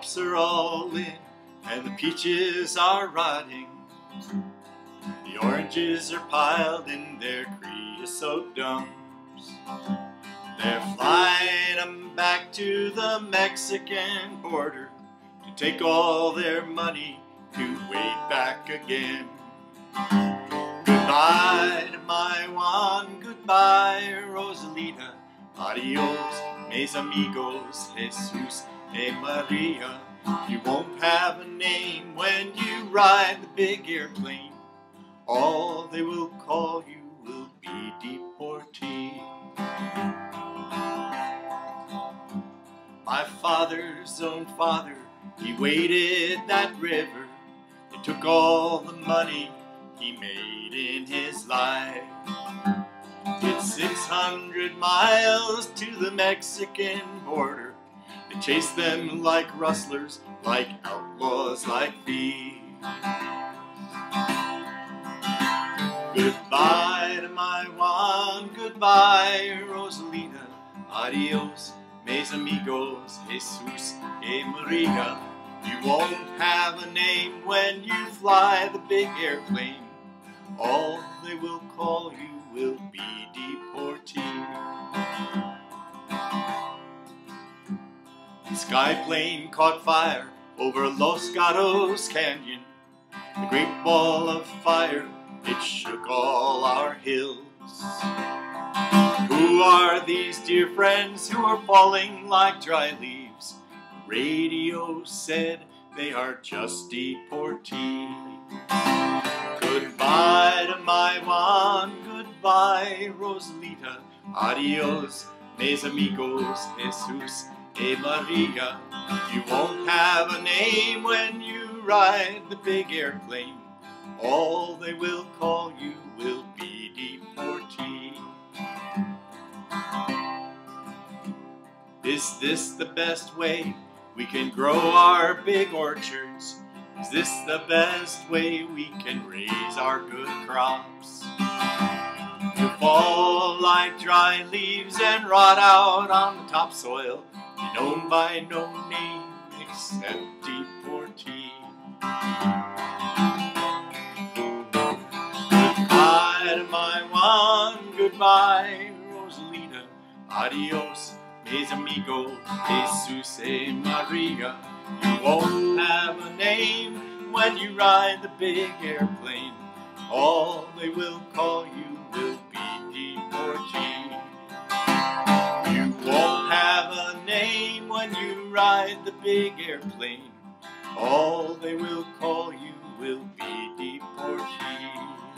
crops are all in, and the peaches are rotting. The oranges are piled in their creosote dumps. They're flying them back to the Mexican border to take all their money to wait back again. Goodbye to my Juan, goodbye Rosalita. Adios, mis amigos, Jesus y Maria. You won't have a name when you ride the big airplane. All they will call you will be Deportee. My father's own father, he waded that river. They took all the money he made in his life. It's 600 miles to the Mexican border. They chase them like rustlers, like outlaws, like thieves. Goodbye to my Juan, goodbye Rosalita. Adios, mis amigos, Jesus y Maria. You won't have a name when you fly the big airplane. All they will call you will be Deportee. The sky plane caught fire over Los Gatos Canyon. The great ball of fire, it shook all our hills. Who are these dear friends who are falling like dry leaves? The radio said they are just Deportees. Goodbye to my Juan, goodbye Rosalita. Adios, mis amigos, Jesus y Maria. You won't have a name when you ride the big airplane. All they will call you will be Deportee. Is this the best way we can grow our big orchards? Is this the best way we can raise our good crops? To fall like dry leaves and rot out on the topsoil, be known by no name except Deportee. Goodbye to my Juan, goodbye Rosalita. Adios, mis amigos, Jesus y Maria. You won't have a name when you ride the big airplane. All they will call you will be Deportee. You won't have a name when you ride the big airplane. All they will call you will be Deportee.